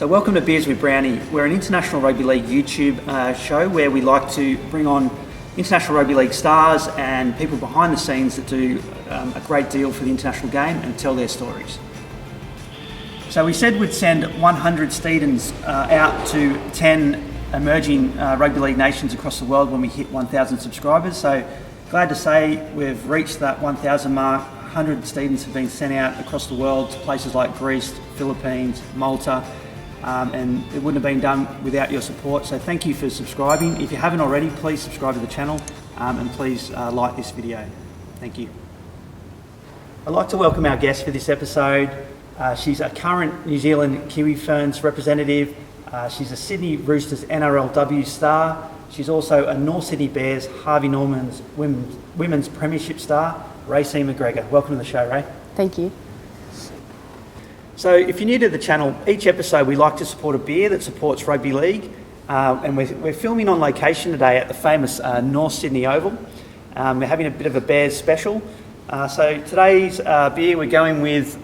So welcome to Beers with Brownie. We're an international rugby league YouTube show where we like to bring on international rugby league stars and people behind the scenes that do a great deal for the international game and tell their stories. So we said we'd send 100 Steedens out to 10 emerging rugby league nations across the world when we hit 1,000 subscribers. So glad to say we've reached that 1,000 mark. 100 Steedens have been sent out across the world to places like Greece, Philippines, Malta, and it wouldn't have been done without your support. So thank you for subscribing. If you haven't already, please subscribe to the channel and please like this video. Thank you. I'd like to welcome our guest for this episode. She's a current New Zealand Kiwi Ferns representative. She's a Sydney Roosters NRLW star. She's also a North Sydney Bears Harvey Norman's women's premiership star, Raecene McGregor. Welcome to the show, Ray. Thank you. So if you're new to the channel, each episode we like to support a beer that supports rugby league, and we're filming on location today at the famous North Sydney Oval. We're having a bit of a Bears special. So today's beer we're going with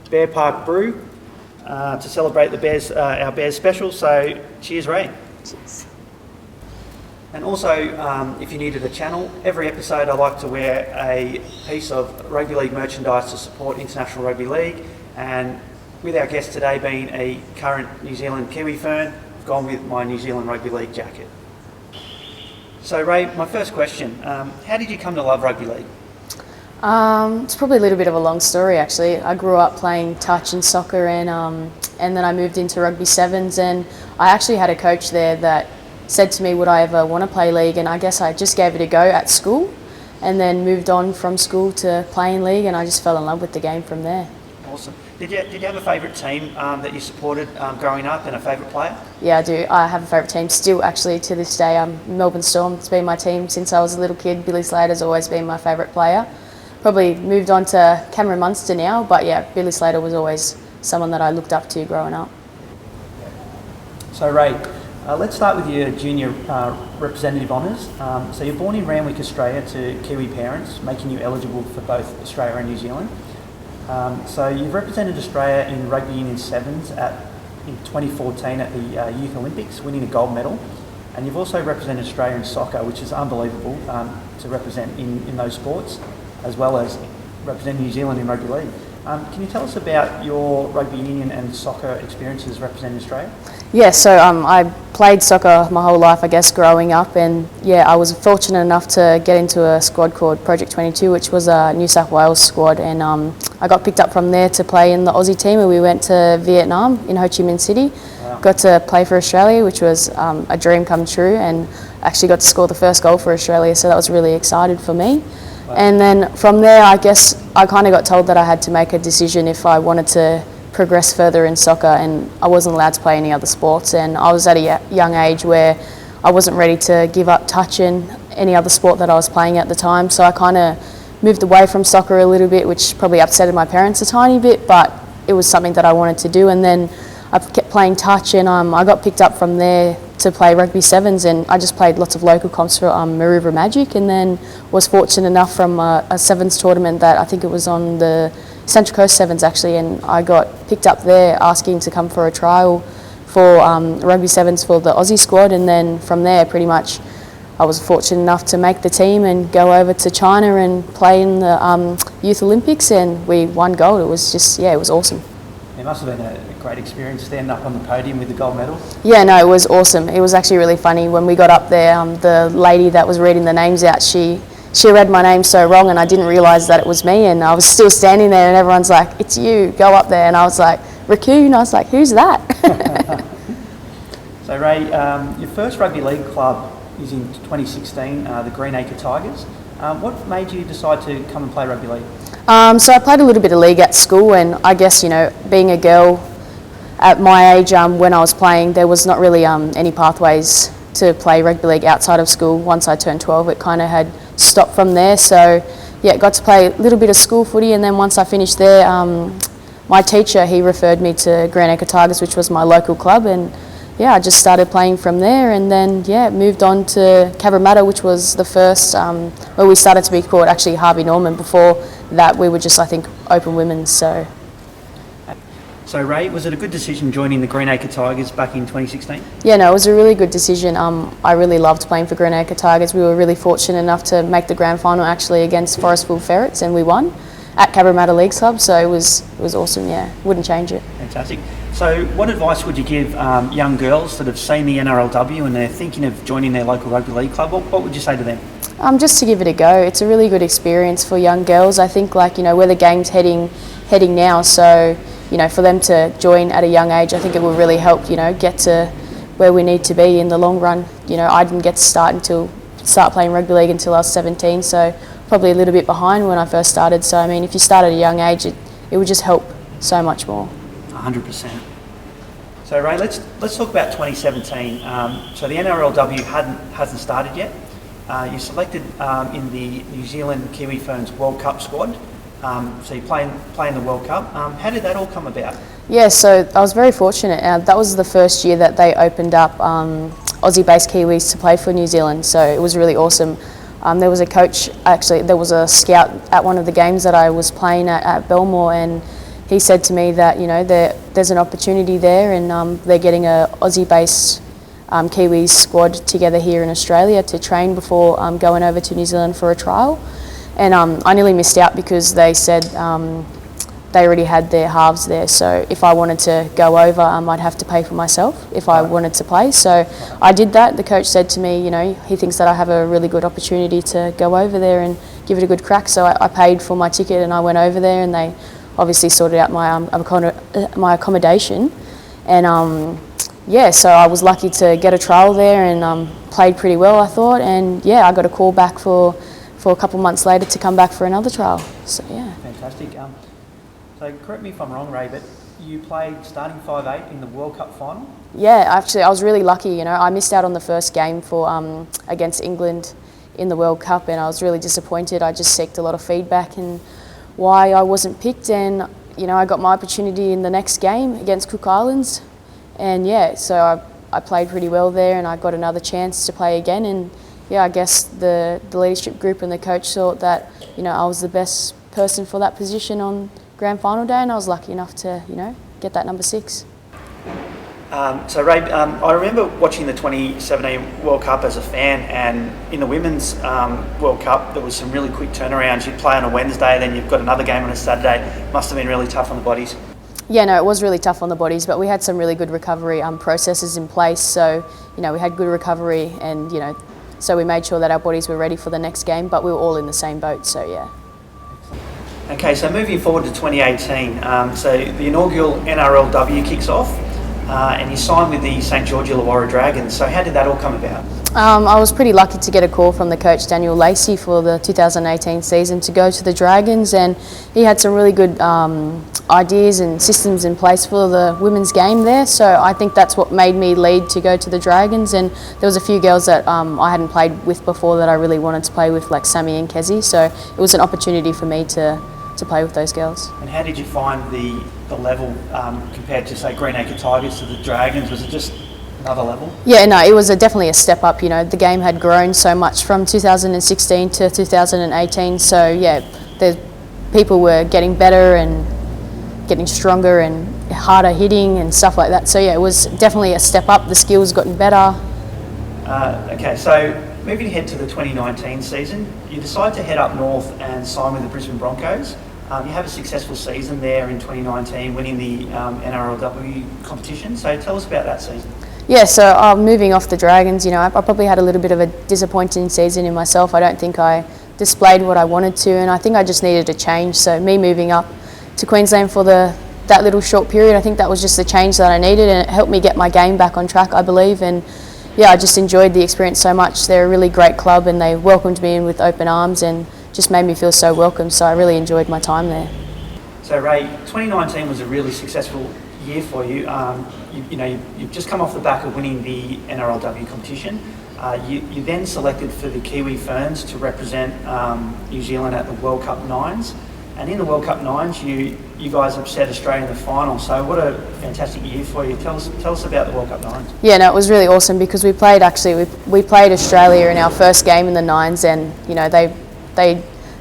Bear Park Brew to celebrate the Bears, our Bears special. So cheers, Ray. Cheers. And also, if you're new to the channel, every episode I like to wear a piece of rugby league merchandise to support international rugby league. And with our guest today being a current New Zealand Kiwi Fern, I've gone with my New Zealand Rugby League jacket. So Ray, my first question, how did you come to love rugby league? It's probably a little bit of a long story actually. I grew up playing touch and soccer and then I moved into rugby sevens, and I actually had a coach there that said to me, would I ever want to play league? And I guess I just gave it a go at school and then moved on from school to playing league, and I just fell in love with the game from there. Awesome. Did you have a favourite team that you supported growing up and a favourite player? Yeah, I do. I have a favourite team still actually to this day. Melbourne Storm. It's been my team since I was a little kid. Billy Slater's always been my favourite player. Probably moved on to Cameron Munster now, but yeah, Billy Slater was always someone that I looked up to growing up. So Ray, let's start with your junior representative honours. So you're born in Randwick, Australia to Kiwi parents, making you eligible for both Australia and New Zealand. So you've represented Australia in Rugby Union Sevens in 2014 at the Youth Olympics, winning a gold medal. And you've also represented Australia in soccer, which is unbelievable to represent in those sports, as well as representing New Zealand in rugby league. Can you tell us about your rugby union and soccer experiences representing Australia? Yeah, so I played soccer my whole life, I guess, growing up, and yeah, I was fortunate enough to get into a squad called Project 22, which was a New South Wales squad, and I got picked up from there to play in the Aussie team, and we went to Vietnam in Ho Chi Minh City. Wow. Got to play for Australia, which was a dream come true, and actually got to score the first goal for Australia, so that was really exciting for me. Wow. And then from there, I guess I kind of got told that I had to make a decision if I wanted to progress further in soccer, and I wasn't allowed to play any other sports, and I was at a young age where I wasn't ready to give up touch in any other sport that I was playing at the time, so I kind of moved away from soccer a little bit, which probably upsetted my parents a tiny bit, but it was something that I wanted to do. And then I kept playing touch, and I got picked up from there to play rugby sevens, and I just played lots of local comps for Maroubra Magic, and then was fortunate enough from a sevens tournament that I think it was on the Central Coast Sevens actually, and I got picked up there asking to come for a trial for rugby sevens for the Aussie squad, and then from there pretty much I was fortunate enough to make the team and go over to China and play in the Youth Olympics, and we won gold. It was just, yeah, it was awesome. It must have been a great experience standing up on the podium with the gold medal. Yeah, no, it was awesome. It was actually really funny when we got up there. The lady that was reading the names out, she read my name so wrong, and I didn't realise that it was me, and I was still standing there and everyone's like, it's you, go up there, and I was like, Raccoon, I was like, who's that? So Ray, your first rugby league club is in 2016, the Greenacre Tigers. What made you decide to come and play rugby league? So I played a little bit of league at school, and I guess, you know, being a girl at my age, when I was playing, there was not really any pathways to play rugby league outside of school. Once I turned 12, it kind of had stopped from there. So yeah, got to play a little bit of school footy, and then once I finished there, my teacher, he referred me to Greenacre Tigers, which was my local club, and yeah, I just started playing from there, and then yeah, moved on to Cabramatta, which was the first where we started to be called actually Harvey Norman. Before that, we were just, I think, open women's. So So Ray, was it a good decision joining the Greenacre Tigers back in 2016? Yeah, no, it was a really good decision. I really loved playing for Greenacre Tigers. We were really fortunate enough to make the grand final actually against Forestville Ferrets, and we won at Cabramatta Leagues Club, so it was awesome, yeah. Wouldn't change it. Fantastic. So what advice would you give young girls that have seen the NRLW and they're thinking of joining their local rugby league club? What would you say to them? Just to give it a go. It's a really good experience for young girls. I think, like, you know, where the game's heading now, so, you know, for them to join at a young age, I think it will really help, you know, get to where we need to be in the long run. You know, I didn't get to start playing rugby league until I was 17, so probably a little bit behind when I first started. So, I mean, if you start at a young age, it would just help so much more. 100%. So Ray, let's talk about 2017. So the NRLW hasn't started yet. You're selected in the New Zealand Kiwi Ferns World Cup squad. So you're playing the World Cup. How did that all come about? Yeah, so I was very fortunate. That was the first year that they opened up Aussie-based Kiwis to play for New Zealand. So it was really awesome. There was a coach, actually, there was a scout at one of the games that I was playing at Belmore, and he said to me that, you know, there's an opportunity there, and they're getting a Aussie-based Kiwis squad together here in Australia to train before going over to New Zealand for a trial. And I nearly missed out because they said they already had their halves there, so if I wanted to go over, I'd have to pay for myself if I wanted to play. So I did that. The coach said to me, you know, he thinks that I have a really good opportunity to go over there and give it a good crack. So I paid for my ticket and I went over there, and they obviously sorted out my accommodation. And yeah, so I was lucky to get a trial there and played pretty well, I thought. And yeah, I got a call back for a couple months later to come back for another trial. So yeah. Fantastic. So correct me if I'm wrong, Ray, but you played starting 5'8" in the World Cup final? Yeah, actually I was really lucky. You know, I missed out on the first game for against England in the World Cup, and I was really disappointed. I just seeked a lot of feedback and why I wasn't picked, and you know, I got my opportunity in the next game against Cook Islands, and yeah, so I played pretty well there, and I got another chance to play again. And yeah, I guess the leadership group and the coach thought that, you know, I was the best person for that position on grand final day, and I was lucky enough to, you know, get that number 6. So Ray, I remember watching the 2017 World Cup as a fan, and in the Women's World Cup there was some really quick turnarounds. You'd play on a Wednesday, then you've got another game on a Saturday. Must have been really tough on the bodies. Yeah, no, it was really tough on the bodies, but we had some really good recovery processes in place. So, you know, we had good recovery, and, you know, so we made sure that our bodies were ready for the next game, but we were all in the same boat, so yeah. Okay, so moving forward to 2018, so the inaugural NRLW kicks off, and you signed with the St George Illawarra Dragons. So how did that all come about? I was pretty lucky to get a call from the coach Daniel Lacey for the 2018 season to go to the Dragons, and he had some really good ideas and systems in place for the women's game there. So I think that's what made me lead to go to the Dragons, and there was a few girls that I hadn't played with before that I really wanted to play with, like Sammy and Kezi. So it was an opportunity for me to play with those girls. And how did you find the level compared to, say, Greenacre Tigers to the Dragons? Was it just another level? Yeah, no, it was definitely a step up. You know, the game had grown so much from 2016 to 2018. So yeah, people were getting better and getting stronger and harder hitting and stuff like that. So yeah, it was definitely a step up. The skills gotten better. Okay, so moving ahead to the 2019 season, you decide to head up north and sign with the Brisbane Broncos. You have a successful season there in 2019, winning the NRLW competition. So tell us about that season. Yeah, so moving off the Dragons, you know, I probably had a little bit of a disappointing season in myself. I don't think I displayed what I wanted to, and I think I just needed a change. So me moving up to Queensland for that little short period, I think that was just the change that I needed, and it helped me get my game back on track, I believe. And yeah, I just enjoyed the experience so much. They're a really great club, and they welcomed me in with open arms and just made me feel so welcome. So I really enjoyed my time there. So Ray, 2019 was a really successful year for you. You've just come off the back of winning the NRLW competition. You then selected for the Kiwi Ferns to represent New Zealand at the World Cup Nines. And in the World Cup Nines, you guys upset Australia in the final. So what a fantastic year for you. Tell us about the World Cup Nines. Yeah, no, it was really awesome because we played Australia in our first game in the Nines, and you know they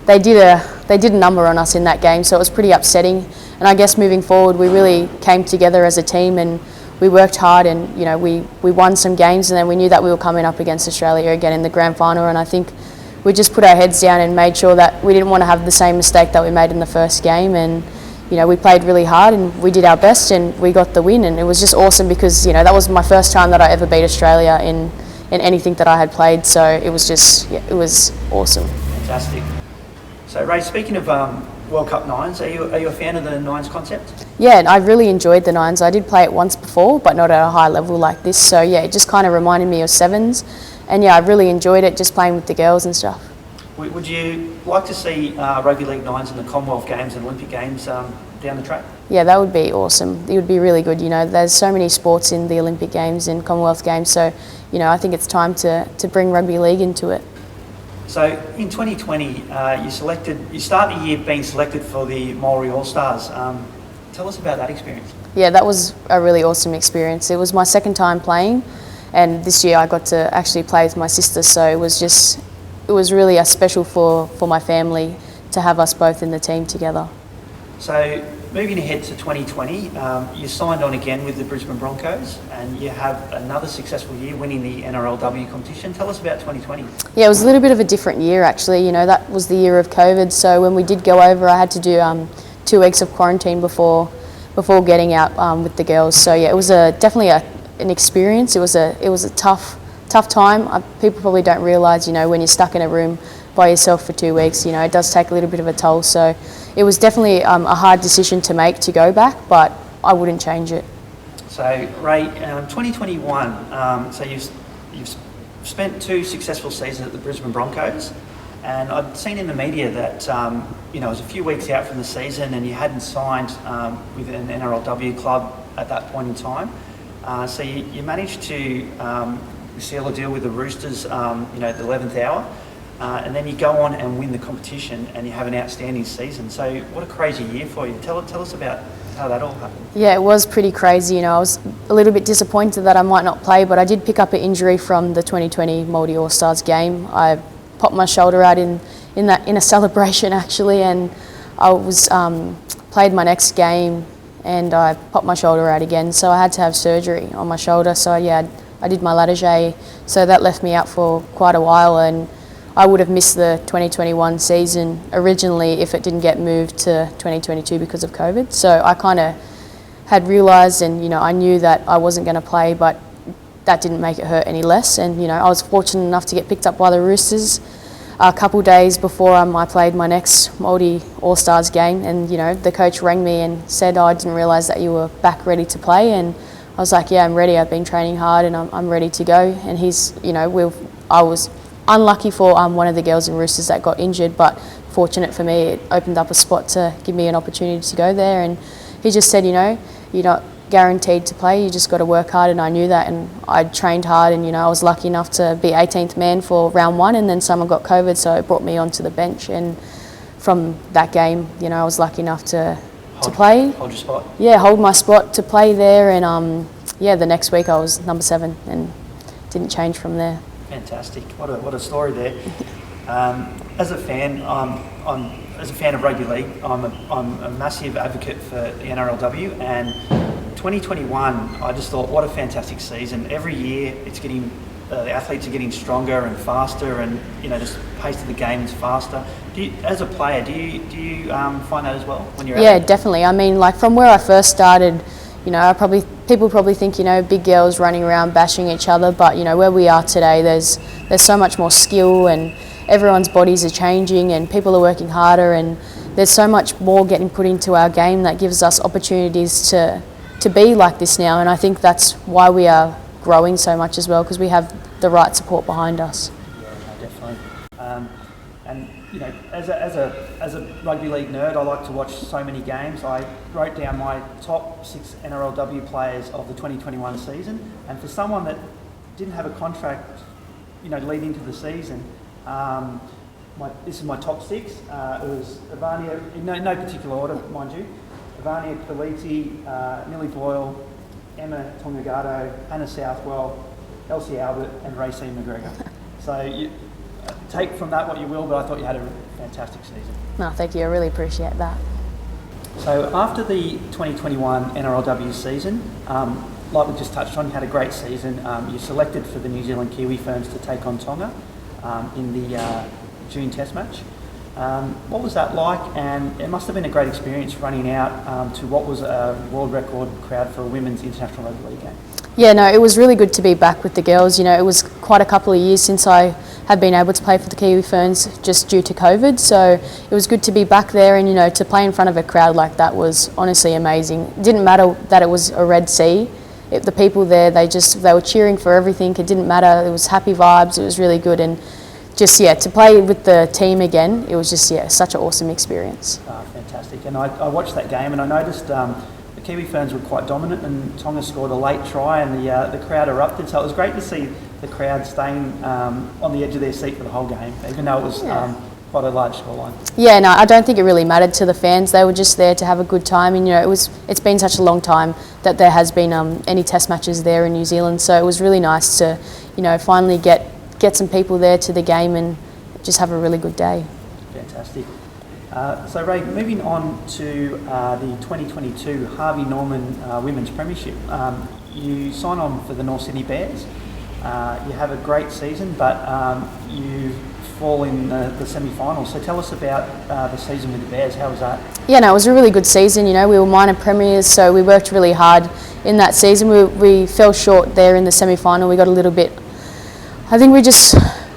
did a number on us in that game. So it was pretty upsetting. And I guess moving forward, we really came together as a team and we worked hard, and you know, we won some games, and then we knew that we were coming up against Australia again in the grand final, and I think we just put our heads down and made sure that we didn't want to have the same mistake that we made in the first game. And you know, we played really hard and we did our best and we got the win, and it was just awesome because, you know, that was my first time that I ever beat Australia in anything that I had played, so it was just, yeah, it was awesome. Fantastic. So Ray, speaking of World Cup Nines, are you a fan of the Nines concept? Yeah, I really enjoyed the Nines. I did play it once before, but not at a high level like this, so yeah, it just kind of reminded me of sevens, and yeah, I really enjoyed it just playing with the girls and stuff. Would you like to see Rugby League Nines in the Commonwealth Games and Olympic Games down the track? Yeah, that would be awesome. It would be really good. You know, there's so many sports in the Olympic Games and Commonwealth Games, so you know, I think it's time to bring rugby league into it. So in 2020, you start the year being selected for the Maori All-Stars. Tell us about that experience. Yeah, that was a really awesome experience. It was my second time playing, and this year I got to actually play with my sister, so it was really special for my family to have us both in the team together. So moving ahead to 2020, you signed on again with the Brisbane Broncos, and you have another successful year winning the NRLW competition. Tell us about 2020. Yeah, it was a little bit of a different year actually. You know, that was the year of COVID, so when we did go over, I had to do 2 weeks of quarantine before getting out with the girls. So yeah, it was definitely an experience. It was a tough time. People probably don't realise, you know, when you're stuck in a room by yourself for 2 weeks, you know, it does take a little bit of a toll. So it was definitely a hard decision to make to go back, but I wouldn't change it. So Ray, 2021, so you've spent 2 successful seasons at the Brisbane Broncos, and I'd seen in the media that you know, it was a few weeks out from the season and you hadn't signed with an NRLW club at that point in time. So you managed to seal a deal with the Roosters, you know, at the 11th hour. And then you go on and win the competition and you have an outstanding season. So what a crazy year for you. Tell us about how that all happened. Yeah, it was pretty crazy. You know, I was a little bit disappointed that I might not play, but I did pick up an injury from the 2020 Māori All-Stars game. I popped my shoulder out in a celebration actually, and I was played my next game and I popped my shoulder out again. So I had to have surgery on my shoulder. So yeah, I did my lattier, so that left me out for quite a while, and I would have missed the 2021 season originally if it didn't get moved to 2022 because of COVID. So I kind of had realised, and you know, I knew that I wasn't going to play, but that didn't make it hurt any less. And you know, I was fortunate enough to get picked up by the Roosters a couple days before I played my next Māori All-Stars game. And you know, the coach rang me and said, "Oh, I didn't realise that you were back ready to play." And I was like, "Yeah, I'm ready. I've been training hard and I'm ready to go." And I was unlucky for one of the girls in Roosters that got injured, but fortunate for me, it opened up a spot to give me an opportunity to go there. And he just said, you know, you're not guaranteed to play, you just got to work hard, and I knew that, and I trained hard, and you know, I was lucky enough to be 18th man for round 1, and then someone got COVID, so it brought me onto the bench. And from that game, you know, I was lucky enough to play. Hold your spot. Yeah, hold my spot to play there, and yeah, the next week I was number 7 and didn't change from there. Fantastic! What a story there. As a fan, as a fan of rugby league, I'm a massive advocate for the NRLW, and 2021, I just thought, what a fantastic season. Every year, it's getting the athletes are getting stronger and faster, and you know, the pace of the game is faster. As a player, do you find that as well when you're out? Yeah, definitely. I mean, like from where I first started, you know, people probably think, you know, big girls running around bashing each other, but you know, where we are today, there's so much more skill, and everyone's bodies are changing, and people are working harder, and there's so much more getting put into our game that gives us opportunities to be like this now. And I think that's why we are growing so much as well, because we have the right support behind us. Yeah, no, definitely. And you know, as a rugby league nerd, I like to watch so many games. I wrote down my top 6 NRLW players of the 2021 season, and for someone that didn't have a contract, you know, leading into the season, this is my top 6. It was Ivania, in no particular order, mind you. Ivania Kaliti, Millie Boyle, Emma Tongagato, Hannah Southwell, Elsie Albert, and Raecene McGregor. So take from that what you will, but I thought you had a fantastic season. No, thank you. I really appreciate that. So after the 2021 NRLW season, like we just touched on, you had a great season. You selected for the New Zealand Kiwi Ferns to take on Tonga in the June Test match. What was that like? And it must have been a great experience running out to what was a world record crowd for a women's international rugby league game. Yeah, no, it was really good to be back with the girls. You know, it was quite a couple of years since I had been able to play for the Kiwi Ferns just due to COVID. So it was good to be back there, and, you know, to play in front of a crowd like that was honestly amazing. It didn't matter that it was a Red Sea. The people there, they were cheering for everything. It didn't matter. It was happy vibes. It was really good. And just, to play with the team again, it was just, such an awesome experience. Fantastic. And I watched that game, and I noticed the Kiwi Ferns were quite dominant, and Tonga scored a late try, and the crowd erupted. So it was great to see the crowd staying on the edge of their seat for the whole game, even though it was quite a large scoreline. Yeah, no, I don't think it really mattered to the fans. They were just there to have a good time, and, you know, it's been such a long time that there has been any test matches there in New Zealand. So it was really nice to, you know, finally get some people there to the game and just have a really good day. Fantastic. So Ray, moving on to the 2022 Harvey Norman Women's Premiership. You sign on for the North Sydney Bears. You have a great season, but you fall in the semi-finals. So tell us about the season with the Bears. How was that? Yeah, no, it was a really good season. You know, we were minor premiers, so we worked really hard in that season. We fell short there in the semi-final. We got a little bit, I think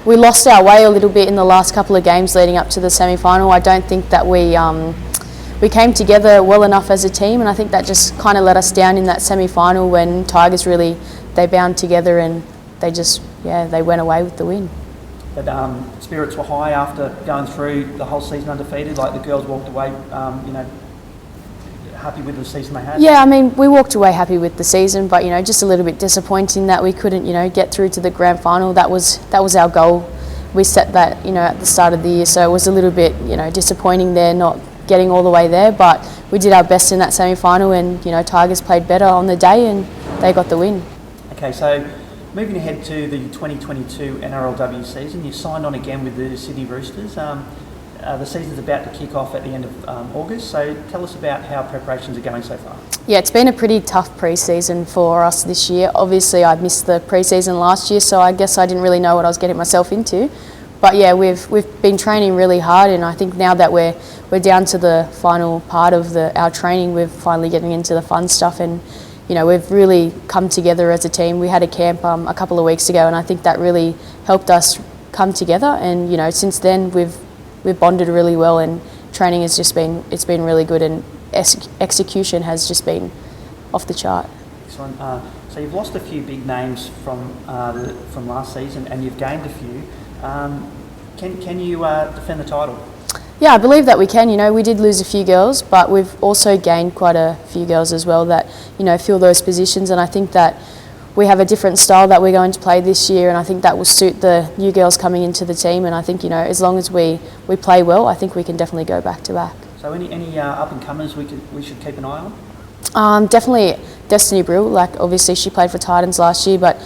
we lost our way a little bit in the last couple of games leading up to the semi-final. I don't think that we came together well enough as a team, and I think that just kind of let us down in that semi-final when Tigers they bound together and they went away with the win. But spirits were high after going through the whole season undefeated. Like, the girls walked away, happy with the season they had. Yeah, I mean, we walked away happy with the season, but, you know, just a little bit disappointing that we couldn't, you know, get through to the grand final. That was our goal. We set that, you know, at the start of the year, so it was a little bit, you know, disappointing there, not getting all the way there. But we did our best in that semi-final, and, you know, Tigers played better on the day and they got the win. Okay, so moving ahead to the 2022 NRLW season, you signed on again with the Sydney Roosters. The season's about to kick off at the end of August, so tell us about how preparations are going so far. Yeah, it's been a pretty tough pre-season for us this year. Obviously, I missed the pre-season last year, so I guess I didn't really know what I was getting myself into. But yeah, we've been training really hard, and I think now that we're down to the final part of our training, we're finally getting into the fun stuff, and, you know, we've really come together as a team. We had a camp a couple of weeks ago, and I think that really helped us come together. And, you know, since then we've bonded really well, and training has just been really good, and execution has just been off the chart. Excellent. So you've lost a few big names from last season, and you've gained a few. Can you defend the title? Yeah, I believe that we can. You know, we did lose a few girls, but we've also gained quite a few girls as well that, you know, fill those positions. And I think that we have a different style that we're going to play this year, and I think that will suit the new girls coming into the team. And I think, you know, as long as we play well, I think we can definitely go back to back. So any up and comers we should keep an eye on? Definitely Destiny Brill. Like, obviously she played for Titans last year, but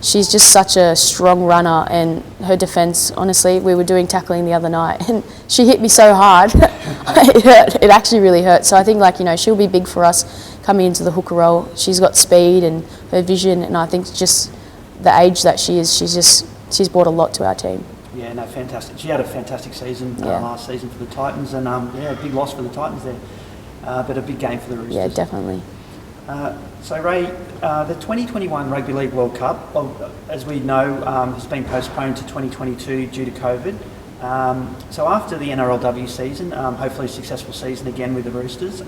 she's just such a strong runner, and her defence, honestly, we were doing tackling the other night and she hit me so hard, it hurt. It actually really hurt. So I think, like, you know, she'll be big for us coming into the hooker role. She's got speed and her vision, and I think just the age that she is, she's brought a lot to our team. Yeah, no, fantastic. She had a fantastic season last season for the Titans, and a big loss for the Titans there, but a big game for the Roosters. Yeah, definitely. So Ray, the 2021 Rugby League World Cup, as we know, has been postponed to 2022 due to COVID. So after the NRLW season, hopefully a successful season again with the Roosters,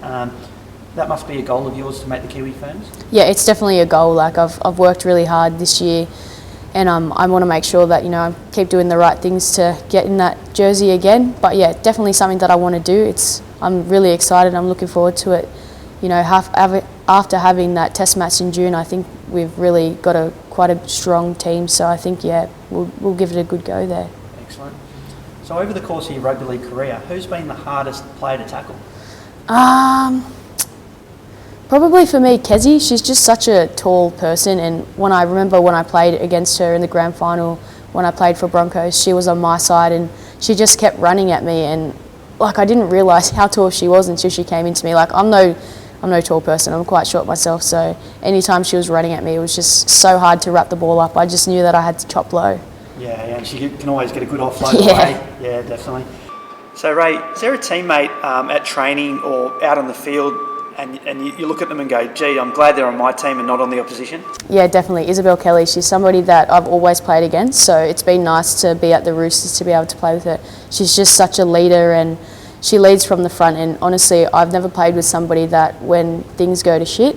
that must be a goal of yours to make the Kiwi Ferns? Yeah, it's definitely a goal. Like, I've worked really hard this year, and I want to make sure that, you know, I keep doing the right things to get in that jersey again. But yeah, definitely something that I want to do. I'm really excited. I'm looking forward to it. You know, after having that test match in June, I think we've really got quite a strong team. So I think, yeah, we'll give it a good go there. Excellent. So over the course of your rugby league career, who's been the hardest player to tackle? Probably for me, Kezi. She's just such a tall person, and when I played against her in the grand final when I played for Broncos, she was on my side and she just kept running at me, and like I didn't realise how tall she was until she came into me. Like I'm no tall person, I'm quite short myself, so anytime she was running at me, it was just so hard to wrap the ball up. I just knew that I had to chop low. Yeah, and she can always get a good offload Yeah. away. Yeah, definitely. So Ray, is there a teammate at training or out on the field and you look at them and go, gee, I'm glad they're on my team and not on the opposition? Yeah, definitely. Isabel Kelly, she's somebody that I've always played against, so it's been nice to be at the Roosters to be able to play with her. She's just such a leader and she leads from the front, and honestly, I've never played with somebody that when things go to shit,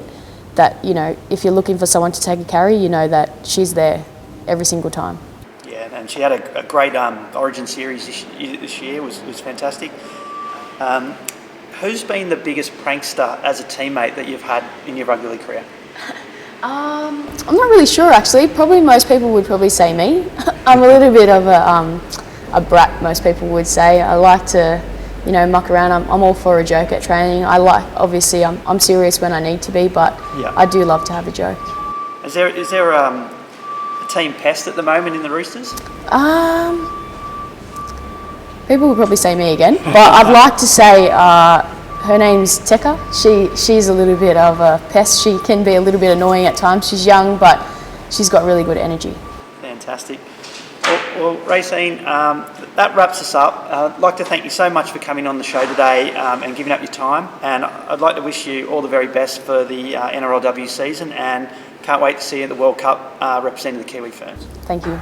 that, you know, if you're looking for someone to take a carry, you know that she's there every single time. Yeah, and she had a great Origin series this year, was fantastic. Who's been the biggest prankster as a teammate that you've had in your rugby league career? I'm not really sure actually. Probably most people would probably say me. I'm a little bit of a brat, most people would say. I like to, you know, muck around. I'm all for a joke at training. Obviously I'm serious when I need to be, but yeah. I do love to have a joke. Is there a team pest at the moment in the Roosters? People would probably say me again, but I'd like to say her name's Tekka. She's a little bit of a pest. She can be a little bit annoying at times. She's young, but she's got really good energy. Fantastic. Well, Raecene, that wraps us up. I'd like to thank you so much for coming on the show today and giving up your time. And I'd like to wish you all the very best for the NRLW season, and can't wait to see you at the World Cup representing the Kiwi Ferns. Thank you.